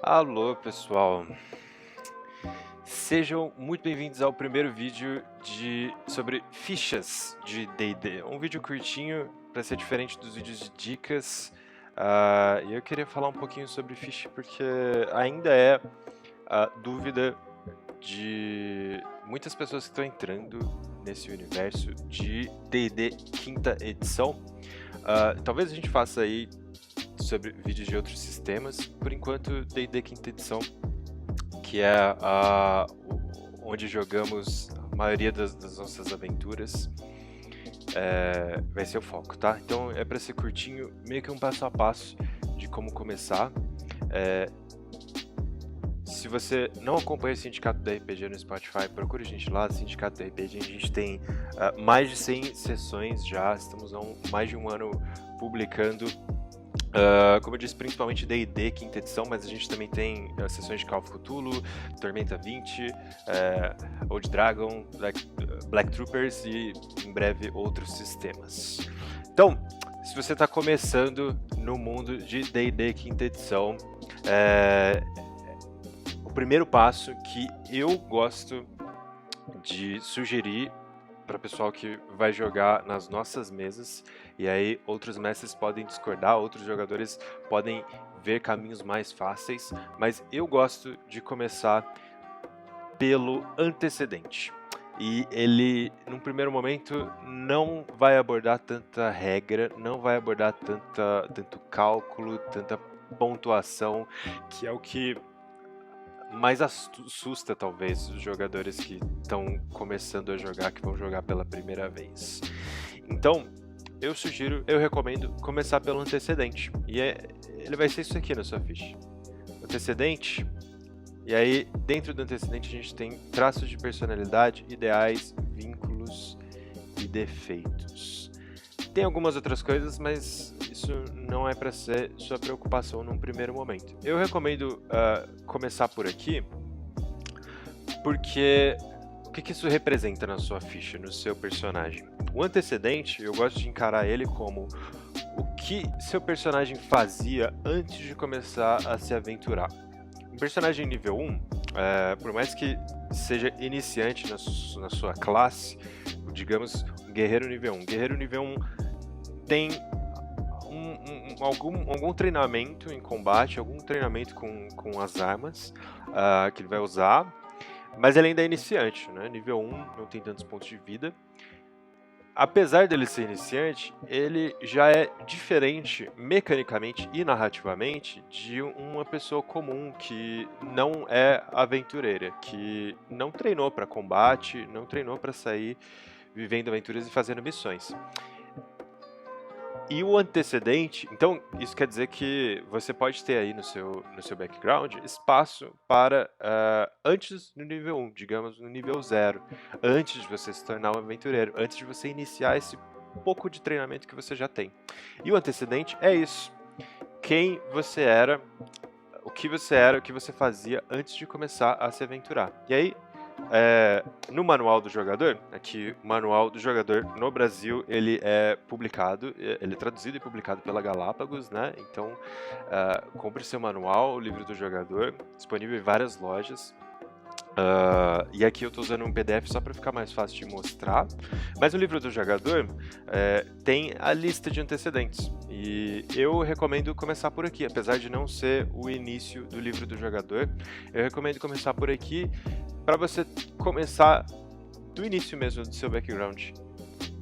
Alô, pessoal. Sejam muito bem-vindos ao primeiro vídeo sobre fichas de D&D. Um vídeo curtinho para ser diferente dos vídeos de dicas. E eu queria falar um pouquinho sobre ficha porque ainda é a dúvida de muitas pessoas que estão entrando nesse universo de D&D quinta edição. Talvez a gente faça aí sobre vídeos de outros sistemas. Por enquanto, D&D quinta edição, que é onde jogamos a maioria das nossas aventuras, vai ser o foco, tá? Então é para ser curtinho, meio que um passo a passo de como começar. Se você não acompanha o Sindicato do RPG no Spotify, procure a gente lá, Sindicato do RPG. A gente tem mais de 100 sessões já, estamos há mais de um ano publicando. Como eu disse, principalmente D&D quinta edição, mas a gente também tem sessões de Call of Cthulhu, Tormenta 20, Old Dragon, Black Troopers e em breve outros sistemas. Então, se você está começando no mundo de D&D quinta edição, o primeiro passo que eu gosto de sugerir para o pessoal que vai jogar nas nossas mesas, e aí outros mestres podem discordar, outros jogadores podem ver caminhos mais fáceis, mas eu gosto de começar pelo antecedente. E ele, num primeiro momento, não vai abordar tanta regra, não vai abordar tanto cálculo, tanta pontuação, que é o que mais assusta talvez os jogadores que estão começando a jogar, que vão jogar pela primeira vez. Então, eu recomendo começar pelo antecedente. E ele vai ser isso aqui na sua ficha. Antecedente, e aí dentro do antecedente a gente tem traços de personalidade, ideais, vínculos e defeitos. Tem algumas outras coisas, mas isso não é para ser sua preocupação num primeiro momento. Eu recomendo começar por aqui, porque o que isso representa na sua ficha, no seu personagem? O antecedente, eu gosto de encarar ele como o que seu personagem fazia antes de começar a se aventurar. Um personagem nível 1, por mais que seja iniciante na sua classe, digamos, um guerreiro nível 1. Guerreiro nível 1 tem algum treinamento em combate, algum treinamento com as armas que ele vai usar, mas ele ainda é iniciante, né? Nível 1 não tem tantos pontos de vida. Apesar dele ser iniciante, ele já é diferente mecanicamente e narrativamente de uma pessoa comum que não é aventureira, que não treinou para combate, não treinou para sair vivendo aventuras e fazendo missões. E o antecedente, então isso quer dizer que você pode ter aí no seu background espaço para antes do nível 1, digamos no nível 0, antes de você se tornar um aventureiro, antes de você iniciar esse pouco de treinamento que você já tem. E o antecedente é isso, quem você era, o que você fazia antes de começar a se aventurar. E aí, no manual do jogador, aqui o manual do jogador no Brasil, ele é publicado, ele é traduzido e publicado pela Galápagos, né? Então, compre seu manual, o livro do jogador, disponível em várias lojas. E aqui eu estou usando um PDF só para ficar mais fácil de mostrar, mas o livro do jogador tem a lista de antecedentes, e eu recomendo começar por aqui, apesar de não ser o início do livro do jogador, eu recomendo começar por aqui, para você começar do início mesmo do seu background.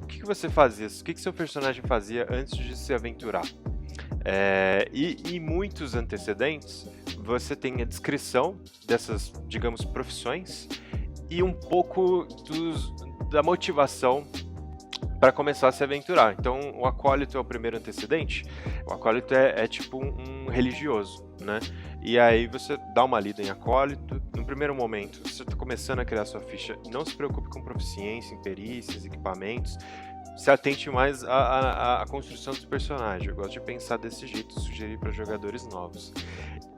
O que você fazia? O que seu personagem fazia antes de se aventurar? E em muitos antecedentes, você tem a descrição dessas, digamos, profissões e um pouco da motivação para começar a se aventurar. Então, o acólito é o primeiro antecedente. O acólito é tipo um religioso, né? E aí você dá uma lida em acólito. No primeiro momento, você está começando a criar sua ficha, não se preocupe com proficiência, em perícias, equipamentos. Se atente mais à construção do personagem. Eu gosto de pensar desse jeito, sugerir para jogadores novos.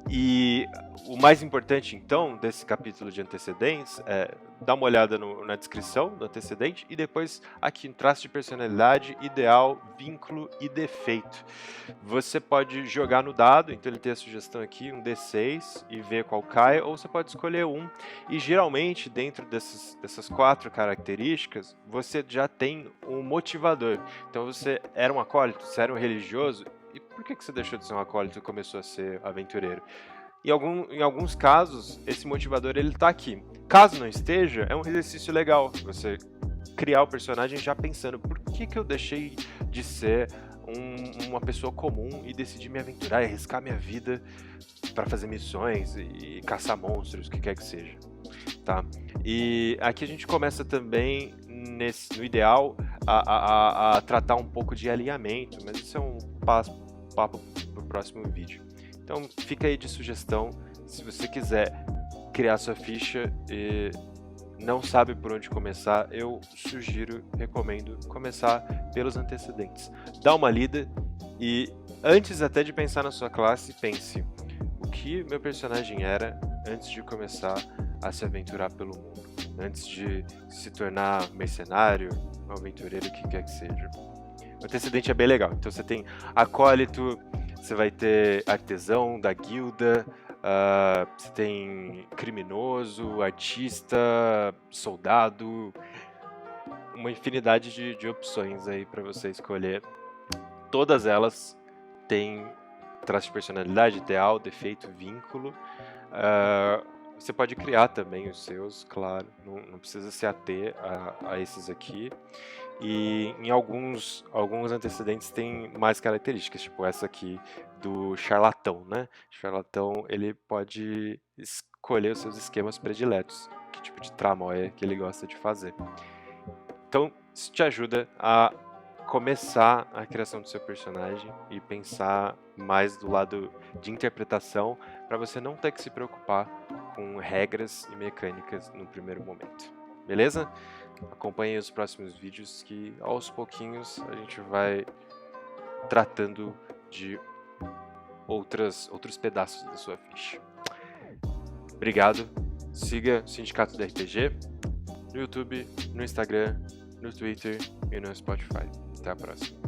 E o mais importante, então, desse capítulo de antecedentes é dar uma olhada na descrição do antecedente e depois aqui no traço de personalidade, ideal, vínculo e defeito. Você pode jogar no dado, então ele tem a sugestão aqui, um D6 e ver qual cai, ou você pode escolher um. E geralmente, dentro dessas 4 características, você já tem um motivador. Então você era um acólito, você era um religioso, e por que você deixou de ser um acólito e começou a ser aventureiro? Em alguns casos, esse motivador ele tá aqui. Caso não esteja, é um exercício legal. Você criar o personagem já pensando por que eu deixei de ser uma pessoa comum e decidi me aventurar e arriscar minha vida para fazer missões e caçar monstros, o que quer que seja. Tá? E aqui a gente começa também, no ideal, a tratar um pouco de alinhamento, mas isso é um papo para o próximo vídeo. Então fica aí de sugestão, se você quiser criar sua ficha e não sabe por onde começar, eu recomendo começar pelos antecedentes. Dá uma lida e antes até de pensar na sua classe, pense o que meu personagem era antes de começar a se aventurar pelo mundo, antes de se tornar mercenário, um aventureiro, o que quer que seja. O antecedente é bem legal, então você tem acólito, você vai ter artesão da guilda, você tem criminoso, artista, soldado, uma infinidade de opções aí para você escolher. Todas elas têm traço de personalidade, ideal, defeito, vínculo. Você pode criar também os seus, claro, não precisa se ater a esses aqui. E em alguns antecedentes tem mais características, tipo essa aqui do charlatão, né? O charlatão, ele pode escolher os seus esquemas prediletos, que tipo de tramóia que ele gosta de fazer. Então, isso te ajuda a começar a criação do seu personagem e pensar mais do lado de interpretação, para você não ter que se preocupar com regras e mecânicas no primeiro momento. Beleza? Acompanhe os próximos vídeos que aos pouquinhos a gente vai tratando de outros pedaços da sua ficha. Obrigado. Siga o Sindicato do RPG no YouTube, no Instagram, no Twitter e no Spotify. Até a próxima.